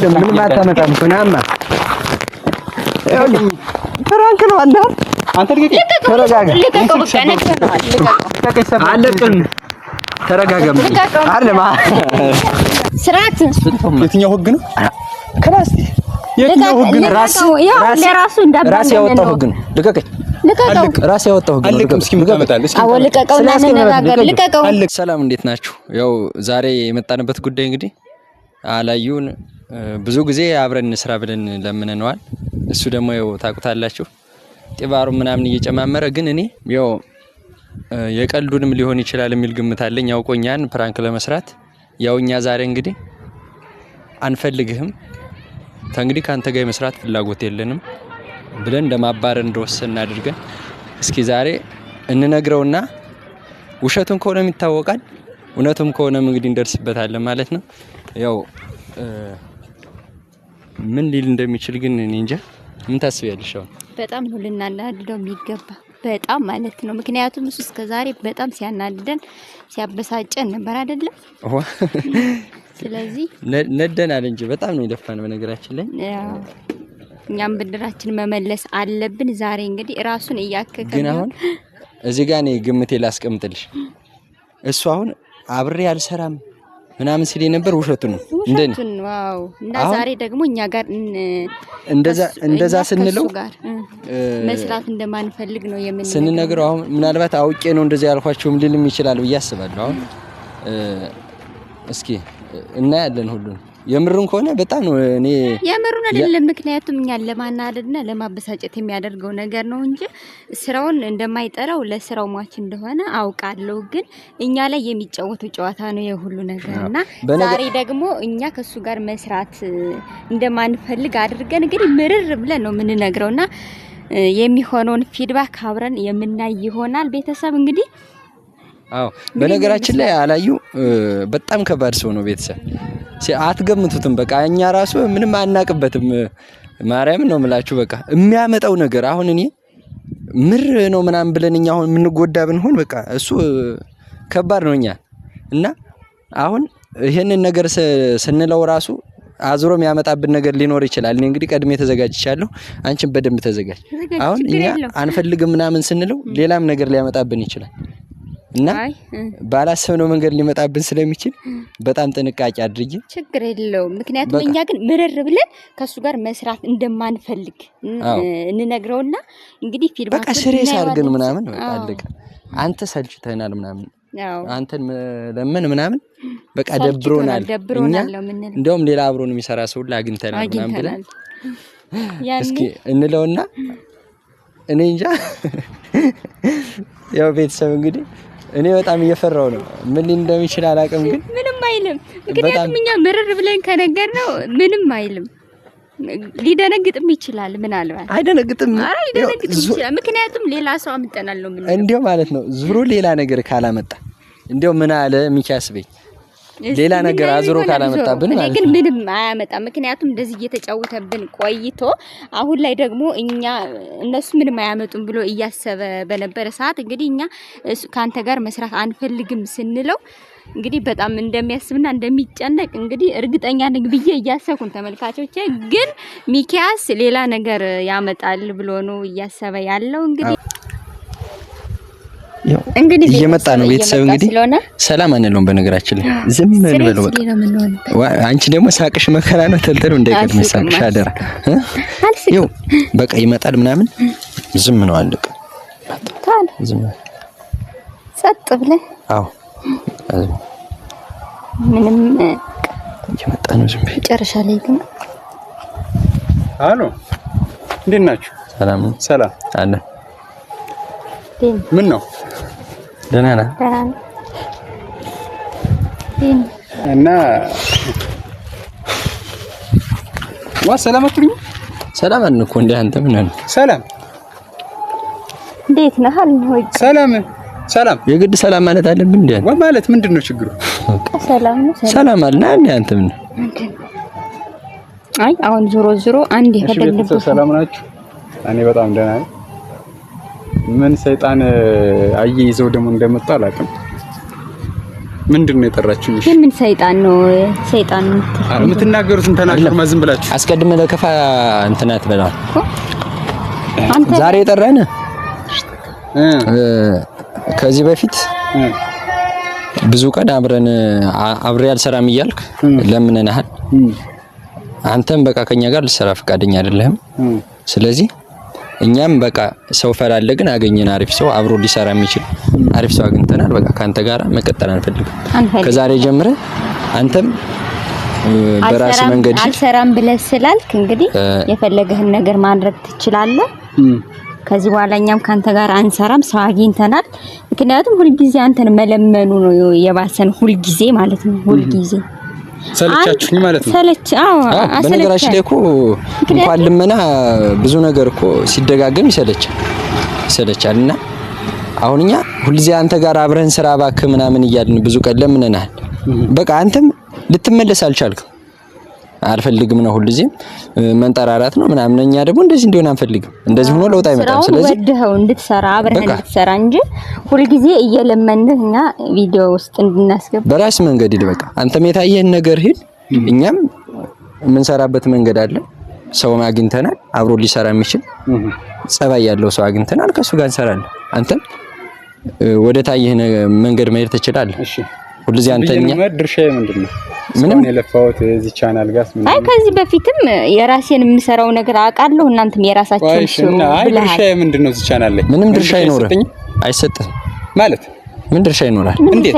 ምን ማታመጣም ኩናማ ፍራንክ ነው አለ አንተ ተረጋጋ አለቅም ተረጋጋም አይደለም ስርዓት የትኛው ህግ ነው ክላስ የትኛው ህግ ነው ራስ ራስ ያወጣው ህግ ነው ልቀቀኝ ራስ ያወጣው ህግ ነው አለቅም እስኪ ምታመጣል እስኪ ልቀቀው እናነጋገር ልቀቀው ሰላም እንዴት ናችሁ ያው ዛሬ የመጣንበት ጉዳይ እንግዲህ አላዩን ብዙ ጊዜ አብረን ስራ ብለን ለምነነዋል እሱ ደግሞ ያው ታቁታላችሁ ጢባሩ ምናምን እየጨማመረ ግን እኔ ያው የቀልዱንም ሊሆን ይችላል የሚል ግምት አለኝ ያውቆኛን ፕራንክ ለመስራት ያውኛ ዛሬ እንግዲህ አንፈልግህም እንግዲህ ካንተ ጋር መስራት ፍላጎት የለንም ብለን እንደማባረር እንደወሰን አድርገን እስኪ ዛሬ እንነግረውና ውሸቱን ከሆነም ይታወቃል እውነቱም ከሆነም እንግዲህ እንደርስበታለን ማለት ነው ያው ምን ሊል እንደሚችል ግን እኔ እንጃ ምን ታስቢያለሽ አሁን በጣም ነው ልናናድደው የሚገባ በጣም ማለት ነው ምክንያቱም እሱ እስከዛሬ በጣም ሲያናድደን ሲያበሳጨን ነበር አይደለም ስለዚህ ነደናል እንጂ በጣም ነው የደፋን በነገራችን ላይ እኛም ብድራችን መመለስ አለብን ዛሬ እንግዲህ ራሱን እያከከ ግን አሁን እዚህ ጋር ነው ግምቴ ላስቀምጥልሽ እሱ አሁን አብሬ አልሰራም ምናምን ሲል ነበር ውሸቱ ነው እንደኔ ዋው እና ዛሬ ደግሞ እኛ ጋር እንደዛ ስንለው መስራት እንደማንፈልግ ነው የምንነግረው ስንነግረው አሁን ምናልባት አውቄ ነው እንደዚህ ያልኳቸውም ሊልም ይችላል ብዬ አስባለሁ አሁን እስኪ እናያለን ሁሉን የምሩን ከሆነ በጣም ነው እኔ የምሩን አይደለም ምክንያቱም እኛን ለማናደድና ለማበሳጨት የሚያደርገው ነገር ነው እንጂ ስራውን እንደማይጠራው ለስራው ማች እንደሆነ አውቃለሁ ግን እኛ ላይ የሚጫወተው ጨዋታ ነው የሁሉ ነገርና ዛሬ ደግሞ እኛ ከሱ ጋር መስራት እንደማንፈልግ አድርገን እንግዲህ ምርር ብለን ነው የምንነግረውና የሚሆነውን ፊድባክ አብረን የምናይ ይሆናል ቤተሰብ እንግዲህ አዎ በነገራችን ላይ አላዩ በጣም ከባድ ሰው ነው ቤተሰብ አትገምቱትም በቃ እኛ ራሱ ምንም አናቅበትም ማርያም ነው ምላችሁ በቃ የሚያመጣው ነገር አሁን እኔ ምር ነው ምናምን ብለንኛ አሁን ምን ጎዳ ብንሆን በቃ እሱ ከባድ ነውኛ እና አሁን ይሄንን ነገር ስንለው ራሱ አዝሮ የሚያመጣብን ነገር ሊኖር ይችላል እኔ እንግዲህ ቀድሜ ተዘጋጅቻለሁ አንቺም በደንብ ተዘጋጅ አሁን እኛ አንፈልግም ምናምን ስንለው ሌላም ነገር ሊያመጣብን ይችላል እና ባላሰብነው መንገድ ሊመጣብን ስለሚችል በጣም ጥንቃቄ አድርጊ ችግር የለውም ምክንያቱም እኛ ግን ምርር ብለን ከሱ ጋር መስራት እንደማንፈልግ እንነግረውና እንግዲህ ፊድባክ በቃ ስሬስ አድርገን ምናምን በቃ አለቀ አንተ ሰልችተናል ምናምን አንተን ለምን ምናምን በቃ ደብሮናል እኛ እንደውም ሌላ አብሮን የሚሰራ ሰው አግኝተናል ምናምን ብለን እስኪ እንለውና እኔ እንጃ ያው ቤተሰብ እንግዲህ እኔ በጣም እየፈራው ነው ምን እንደሚችል አላውቅም ግን ምንም አይልም ምክንያቱም እኛ ምርር ብለን ከነገርነው ምንም አይልም ሊደነግጥም ይችላል ምናልባት አይደነግጥም ይችላል ምክንያቱም ሌላ ሰው አምጠናል ነው ምን እንዴው ማለት ነው ዙሮ ሌላ ነገር ካላመጣ እንዴው ምን አለ ሚካስበኝ ሌላ ነገር አዝሮ ካላመጣብን ማለት ግን ምንም አያመጣ ምክንያቱም እንደዚህ እየተጫወተብን ቆይቶ አሁን ላይ ደግሞ እኛ እነሱ ምንም አያመጡም ብሎ እያሰበ በነበረ ሰዓት እንግዲህ እኛ ካንተ ጋር መስራት አንፈልግም ስንለው እንግዲህ በጣም እንደሚያስብና እንደሚጨነቅ እንግዲህ እርግጠኛ ነኝ ብዬ እያሰብኩን ተመልካቾቼ ግን ሚኪያስ ሌላ ነገር ያመጣል ብሎ ነው እያሰበ ያለው እንግዲህ እየመጣ ነው ቤተሰብ እንግዲህ ሰላም አንለውም በነገራችን ላይ ዝም እንበለው በቃ አንቺ ደግሞ ሳቅሽ መከራ ነው ተልተሉ እንዳይቀድም ሳቅሽ አደራ ይው በቃ ይመጣል ምናምን ዝም ነው አለቀ ዝም ጸጥ ብለህ አዎ ምንም እየመጣ ነው ዝም ብለህ ጨርሻ ላይ ግን አሎ እንዴት ናችሁ ሰላም አለ ምን ነው ደህና ነህ እና ሰላማችሁ ሰላም አልን እኮ እንዴ አንተ ምን አለ ሰላም እንዴት ነህ አልሆይ ሰላም የግድ ሰላም ማለት አለብን እንዴ ማለት ምንድነው ችግሩ ሰላም አልና እንዴ አንተ ምን አይ አሁን ዞሮ አንድ የፈለግንበት ሰላም ናችሁ እኔ በጣም ደህና ነኝ ምን ሰይጣን አየይዘው ደሞ እንደመጣ አላውቅም ምንድነው የጠራችሁኝ? ምን ሰይጣን ነው ሰይጣን የምትናገሩትን ተናገሩ። ማዝም ብላችሁ አስቀድመ ለከፋ እንትናት በላው ዛሬ የጠራን ከዚህ በፊት ብዙ ቀን አብሬ አልሰራም እያልክ ለምነናል። አንተም በቃ ከኛ ጋር ልሰራ ፈቃደኛ አይደለህም። ስለዚህ እኛም በቃ ሰው ፈላለግን አገኘን፣ አሪፍ ሰው አብሮ ሊሰራ የሚችል አሪፍ ሰው አግኝተናል። በቃ ካንተ ጋር መቀጠል አንፈልግም። ከዛሬ ጀምረ አንተም በራስ መንገድ አልሰራም ብለህ ስላልክ እንግዲህ የፈለገህን ነገር ማድረግ ትችላለህ። ከዚህ በኋላ እኛም ካንተ ጋር አንሰራም፣ ሰው አግኝተናል። ምክንያቱም ሁልጊዜ አንተን መለመኑ ነው የባሰን፣ ሁልጊዜ ማለት ነው። ሁልጊዜ ሰለቻችሁኝ ማለት ነው። አዎ በነገራችን ላይ እኮ እንኳን ልመና ብዙ ነገር እኮ ሲደጋገም ይሰለቻልና አሁን እኛ ሁልጊዜ አንተ ጋር አብረን ስራ እባክህ ምናምን እያልን ብዙ ቀን ለምነናል። በቃ አንተም ልትመለስ አልቻልክም። አልፈልግም ነው ሁልጊዜ መንጠራራት ነው ምናምን። እኛ ደግሞ እንደዚህ እንዲሆን አንፈልግም። እንደዚህ ሆኖ ለውጥ አይመጣም። ስለዚህ ወደኸው እንድትሰራ አብረን እንድትሰራ እንጂ ሁልጊዜ እየለመንህ እኛ ቪዲዮ ውስጥ እንድናስገባ በራስ መንገድ ሂድ። በቃ አንተም የታየህን ነገር ሂድ። እኛም የምንሰራበት መንገድ አለ። ሰው አግኝተናል፣ አብሮ ሊሰራ የሚችል ጸባይ ያለው ሰው አግኝተናል። ከሱ ጋር እንሰራለን። አንተም ወደ ታየህ መንገድ መሄድ ትችላለህ። እሺ ሁልጊዜ አንተኛ ድርሻዬ ምንድነው? ምንም የለፋውት እዚህ ቻናል ጋር ምን አይ ከዚህ በፊትም የራሴን የምሰራው ነገር አውቃለሁ። እናንተም የራሳችሁን ሰው አይ ድርሻዬ ምንድነው? እዚህ ቻናል ላይ ምንም ድርሻ አይኖርም። አይሰጥም ማለት ምን ድርሻ ይኖራል? እንዴት?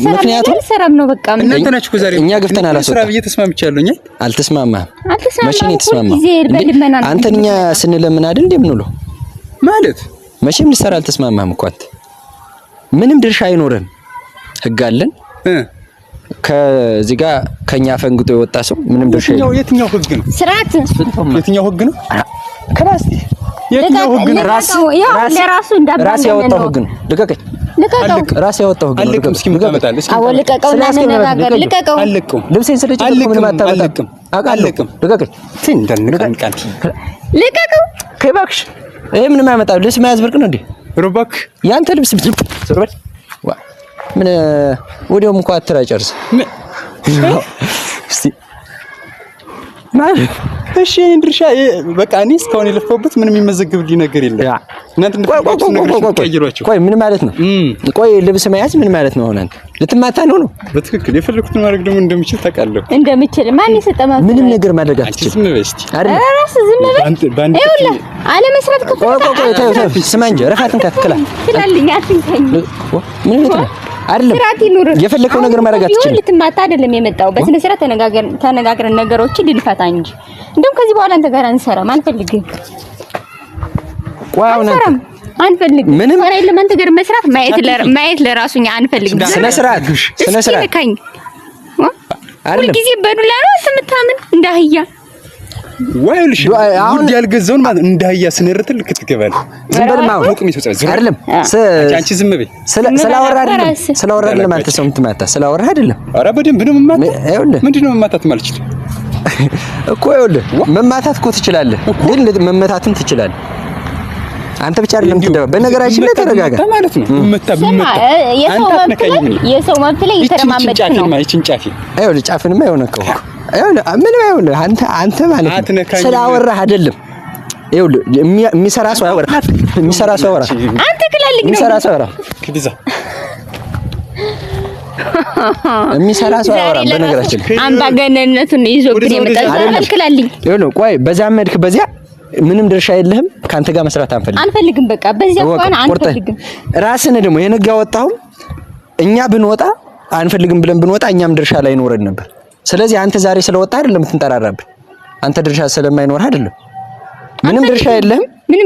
ምክንያቱም ሰራም ነው በቃ እናንተ ናችሁ ዛሬ እኛ ገፍተን አላሰጣ ስራ ብዬ ተስማምቻለሁ። እኛ አልተስማማህም። መቼ ነው የተስማማህ? አንተኛ ስንለምን አይደል እንደምንለው ማለት መቼም ልሰራ አልተስማማህም እኮ አንተ ምንም ድርሻ አይኖርም። ህግ አለን ከዚህ ጋር ከኛ ፈንግጦ የወጣ ሰው ምንም ድርሻ የትኛው ህግ ነው? ስርዓት የትኛው ህግ ነው? ክላስ የትኛው ህግ ነው? ለራሱ እንዳባለ ራስ ያወጣው ህግ ነው። ልቀቀኝ። ራስ ያወጣው ህግ ነው። ልቀቀው። እስኪ ምታመጣል? እስኪ አዎ ልቀቀውና እንነጋገር። ልቀቀው። አልለቀው። ልብሴን ስለጨቀቁ ምንም አታመጣም። አልለቅም። ልቀቀኝ። እንደንቀንቀን ልቀቀው። ከባክሽ ይሄ ምንም አያመጣም። ልብስ መያዝ ብርቅ ነው እንዴ? ሮባክ ያንተ ልብስ ሰርበል ምን ወዲያውም እንኳን አትራጨርስ እስቲ ማለት እሺ ድርሻ በቃ እኔ እስካሁን የለፈውበት ምንም የሚመዘግብልኝ ነገር የለም። እናንተ እንደፈለጋችሁ ነገር ቀይሯቸው። ቆይ ምን ማለት ነው? ቆይ ልብስ መያዝ ምን ማለት ነው? አንተ ልትማታ ነው? በትክክል የፈለኩትን ማድረግ ደግሞ እንደምችል ታውቃለህ። እንደምችል ማን ይሰጠማል? ምንም ነገር ማድረግ አትችልም። ዝም በይ እስቲ አይደል? ራስ ዝም በይ። ይኸውልህ አለ መስራት ቆይ ስማ እንጂ ረፋትን ከፍክላ ትላልኝ አትንከኝ። ምን ነው አይደለም የፈለከው ነገር ማድረግ አትችልም። ልትማታ አይደለም የመጣው በስነ ስርዓት ተነጋግረን ነገሮችን ልንፈታ እንጂ እንደውም ከዚህ በኋላ አንተ ጋር አንሰራም። አንፈልግም። ቆይ አንፈልግም። ምንም ኧረ የለም አንተ ጋር መስራት ማየት ለራሱኛ አንፈልግም። ስነ ስርዓት ሁል ጊዜ በዱላ ነው የምታምን እንዳህያ ወይልሽ አሁን ያልገዛውን ማለት እንዳህያ ስንርትል ክትገባል። ዝም በል ማው አይደለም አንቺ ዝም በይ። ስላወራ አይደለም አንተ ሰው የምትማታ ስላወራ አይደለም። ኧረ በደንብ ነው መማታት። ምንድነው መማታት ማለት ነው እኮ ይኸውልህ መማታት እኮ ትችላለህ፣ ግን መመታትን ትችላለህ። አንተ ብቻ አይደለም ትደባ። በነገራችን ላይ ተረጋጋ ማለት ነው። የሰው መብት ላይ የተረማመድክ ነው። ይኸውልህ ጫፍንማ የሆነከው ይኸውልህ አንተ ማለት ስላወራህ አይደለም። ይኸውልህ የሚሰራ ሰው ያወራ አንተ ክላልኝ ነው የሚሰራ ሰው ያወራ የሚሰራ ሰው ያወራ። በነገራችን አምባገነንነቱን ይዞብኝ የመጣው ክላልኝ። ይኸውልህ ቆይ በዛ መድክ በዚያ ምንም ድርሻ የለህም። ካንተ ጋር መስራት አንፈልግም። በቃ በዚያ እንኳን አንፈልግም። ራስን ደግሞ የነጋ ወጣው እኛ ብንወጣ አንፈልግም ብለን ብንወጣ እኛም ድርሻ ላይ ኖረን ነበር። ስለዚህ አንተ ዛሬ ስለወጣ አይደለም የምትንጠራራብን። አንተ ድርሻ ስለማይኖር አይደለም። ምንም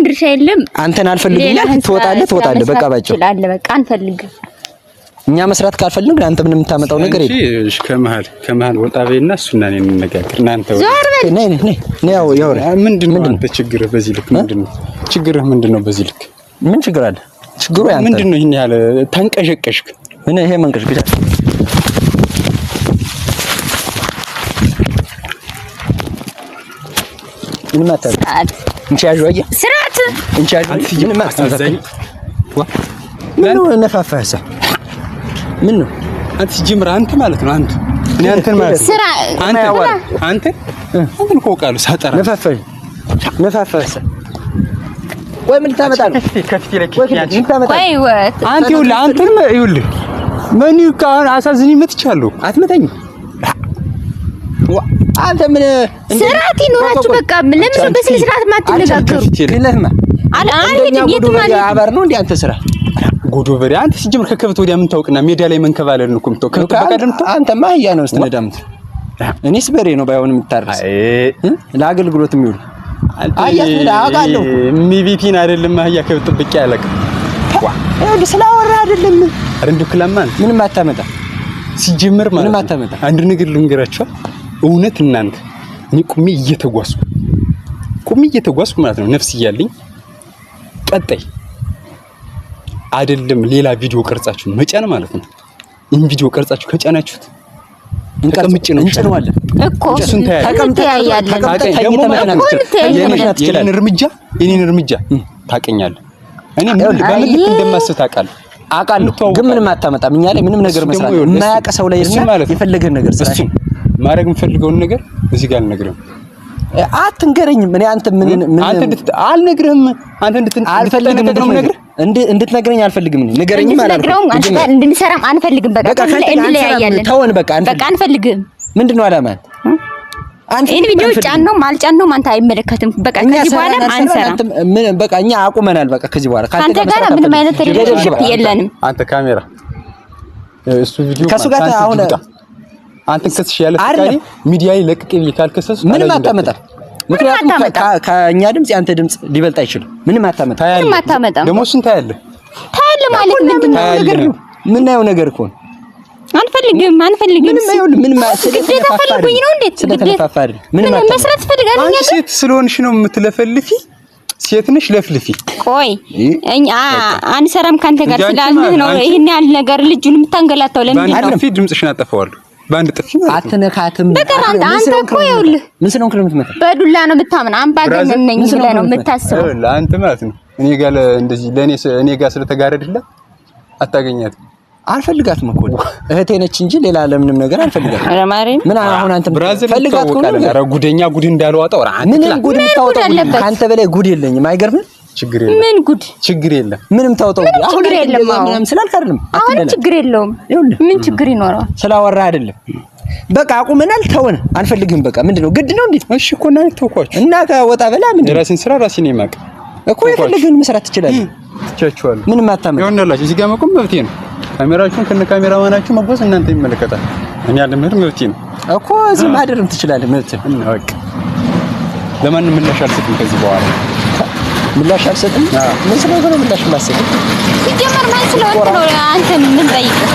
ድርሻ የለም። አንተን አልፈልግም ትወጣለህ። በቃ ባጭው በቃ አንፈልግም። እኛ መስራት ካልፈልግን አንተ ምንም የምታመጣው ነገር የለም። እሺ ከመሃል ወጣ በይና እሱና እኔ እንነጋገር። እናንተ ነይ ያውራ። ምንድነው አንተ ችግርህ በዚህ ልክ ምንድነው? ችግርህ ምንድነው በዚህ ልክ? ምን ችግር አለ? ችግሩ ያንተ ምንድነው? ይሄን ያለ ታንቀሸቀሽክ። ምን ይሄ መንቀሽቀሽ? ምን ማለት ነው? እንቻጅ ወይ ስርዓት እንቻጅ ምን ማለት ነው? ምን ነው ነፋፋሳ? ምን ነው አንተ ሲጀምር አንተ ማለት ነው አንተ እኔ አንተን ማለት ስራ አንተ ቆቃሉ ሳጠራ ነፋፈሰ ወይ ምን ታመጣ ነው? ከፍቴ ላይ ወይ አንተ ይኸውልህ አንተም ይኸውልህ ምን ይካን አሳዝኝ መጥቻለሁ። አትመታኝ አንተ ምን ስርዓት ይኖራችሁ በቃ ለምን በስነ ስርዓት ማትነጋገሩ? ለህማ አንደኛ አባር ነው እንዴ አንተ ስራ ጎዶበሬ አንተ ሲጀምር ከከብት ወዲያ ምን ታውቅና ሜዳ ላይ መንከባለል ነው እኮ አንተማ አህያ ነው ስትነዳምት እኔስ በሬ ነው ባይሆን የምታርስ ለአገልግሎት የሚውል አህያስ ምን አውቃለሁ ሚቢቲን አይደለም አህያ ከብት ጥብቅ ያለቅ ስላወራ አይደለም አረንዱ ክላማን ምንም አታመጣ ሲጀምር ማለት ምንም አታመጣ አንድ ነገር ልንገራችሁ እውነት እናንተ እኔ ቁሚ እየተጓዝኩ ማለት ነው ነፍስ እያለኝ ቀጣይ አይደለም ሌላ ቪዲዮ ቀርጻችሁ መጫን ማለት ነው ይሄን ቪዲዮ ቀርጻችሁ ከጫናችሁት እንቀርምጭ ነው እንጭነዋለን እኮ ተቀምጠያያለን የኔን እርምጃ ታቀኛለህ እኔ በምን እንደማስብ ታውቃለህ ግን ምንም አታመጣም እኛ ላይ ምንም ነገር መስራት የማያውቅ ሰው ላይ የፈለገን ነገር ስራ ማድረግ የምፈልገውን ነገር እዚህ ጋር አልነግርህም አትንገረኝም እኔ አንተ ምን አልነግርህም አንተ እንድትነግረኝ አልፈልግም ንገረኝ ማለት ነው አንተ ጋር እንድንሰራም አንፈልግም በቃ እንለያያለን ተወን በቃ አንፈልግም ምንድነው አላማን አንተ ቪዲዮ ጫነውም አልጫነውም አንተ አይመለከትም በቃ ከዚህ በኋላ አንሰራም በቃ እኛ አቁመናል በቃ ከዚህ በኋላ ካንተ ጋር ምንም አይነት ሪሌሽንሺፕ የለንም አንተ ካሜራ እሱ ቪዲዮ ከሱ ጋር አሁን አንተ ከስሽ ያለ ፍቃሪ ሚዲያ ላይ ለቅቄ ካልከሰስ ምንም አታመጣም ምክንያቱም ከኛ ድምጽ ያንተ ድምጽ ሊበልጥ አይችልም ምንም አታመጣም ደሞ እሱን ታያለህ ማለት ምንድነው ምናየው ነገር እኮ አንፈልግም ምንም ስለተፋፋሪ ነው እንዴት ስለተፋፋሪ ምንም መስራት ፈልጋለሁ አንቺ ሴት ስለሆንሽ ነው የምትለፈልፊ ሴት ነሽ ለፍልፊ ቆይ እኛ አንሰራም ካንተ ጋር ስላልህ ነው ይሄን ያህል ነገር ልጁን የምታንገላታው ለምን አንተ ፊት ድምጽሽን አጠፋዋለሁ በአንድ ጥፊ ማለት አትነካትም በቃ አንተ እኮ ይኸውልህ ምን ስለሆንክ ነው የምትመጣው በዱላ ነው የምታምን አምባገነን ነኝ ብለህ ነው የምታስበው አንተ ማለት ነው እኔ ጋር እንደዚህ እኔ ጋር ስለተጋረድልህ አታገኛትም አልፈልጋትም እኮ እህቴ ነች እንጂ ሌላ ለምንም ነገር አልፈልጋትም ኧረ ማርያም ምን አሁን አንተ ፈልጋት ነው ኧረ ጉደኛ ጉድ እንዳልዋጣው ምን ጉድ የምታወጣው ካንተ በላይ ጉድ የለኝም አይገርምም ችግር የለም ምን ጉድ ችግር የለም ምንም ታወጣው አሁን የለም ምንም ስላልክ አይደለም አሁን ችግር የለውም ምን ችግር ይኖረዋል ስላወራ አይደለም በቃ አቁመናል ተወን አንፈልግም በቃ ምንድነው ግድ ነው እንዴ እሺ እኮ ነው ተውኳችሁ እና ከወጣ በላ ምን የራስን ስራ ራስን የማቅ እኮ የፈለግን መስራት ትችላለህ ትቻችኋለሁ ምንም አታመጣ ይሆንላችሁ እዚህ ጋር መቆም መብቴ ነው ካሜራችሁን ከነ ካሜራማናችሁ መጓዝ እናንተ ይመለከታል እኔ ያለም መብቴ ነው እኮ እዚህ ማደርም ትችላለህ መብትህ እና በቃ ለማንም ምላሽ አልሰጥም ከዚህ በኋላ ምላሽ አልሰጥም ምን ስለሆነ ነው ምላሽ ማሰጥ ሲጀመር ማን ስለሆነ ነው አንተ ምን ጠይቀህ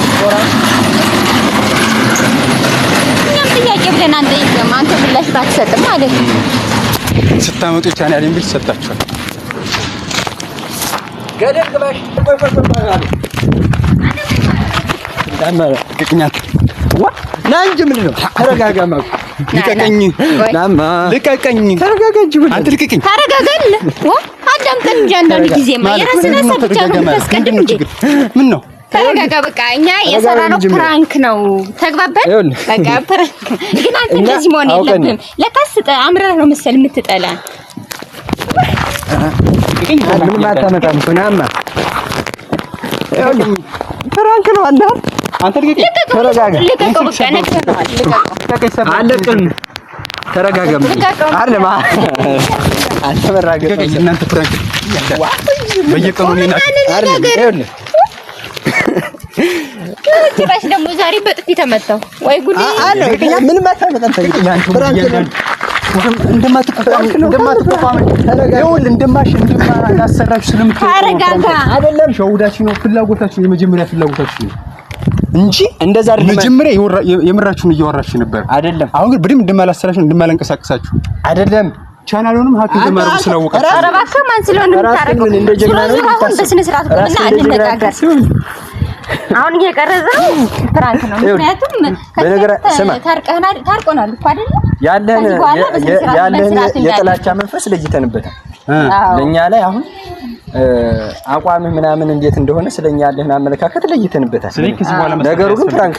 እኛም ጥያቄ ብለን አንጠይቅም አንተ ምላሽ ባትሰጥም ማለት ነው ስታመጡ ቻናሌን ቢል ሰጣችኋል ገደል ግባሽ ዳማራ ቅቅኛት ና እንጂ ምንድን ነው ተረጋጋማ ልቀቀኝ ተረጋጋ እንጂ አንተ ልቀቀኝ ተረጋጋል አዳምጠን እንጂ አንዳንድ ጊዜማ የራስህን ሀሳብ ብቻ ነው የምታስቀድም እንጂ ምን ነው ተረጋጋ በቃ እኛ የሰራነው ፕራንክ ነው ተግባባን በቃ ፕራንክ ግን አንተ እንደዚህ መሆን የለብህም ለካስ አምረህ ነው መሰል የምትጠላ ምን ማታመጣም ሱናማ ፕራንክ ነው አንተ አንተ ልቀቀኝ ተረጋጋ ልቀቀው በቃ ነክተናል ልቀቀው አለቅም ተረጋጋ አይደለም አንተ መራገጥ እናንተ ፕራንክ በየቀኑ ነው አይደለም ጭራሽ ደግሞ ዛሬ በጥፊ ተመታው ወይ ጉድ አለ ምንም አታመጣም እንደማትቆጣም ይኸውልህ እንደማላሰራችሁ ተረጋጋ አይደለም ሸውዳችሁ ነው ፍላጎታችሁ የመጀመሪያ ፍላጎታችሁ ነው እንጂ እንደዛ አይደለም መጀመሪያ የምራችሁን እያወራችሁ ነበር አይደለም አሁን ግን በደም እንደማላሰራችሁ እንደማላንቀሳቀሳችሁ አይደለም ቻናሉንም ሀክ እንደማረጉ ስላወቃችሁ ኧረ እባክህ ማን ስለሆነ የምታረገው አሁን በስነ ስርዓት ቆምና እንነጋገር አሁን እየቀረዘው ፕራንክ ነው ምክንያቱም ታርቆናል እኮ አይደል ያለን የጥላቻ መንፈስ ለይተንበታል ለኛ ላይ አሁን አቋምህ ምናምን እንዴት እንደሆነ ስለኛ ያለህን አመለካከት ለይተንበታል። ነገሩ ግን ፍራንክ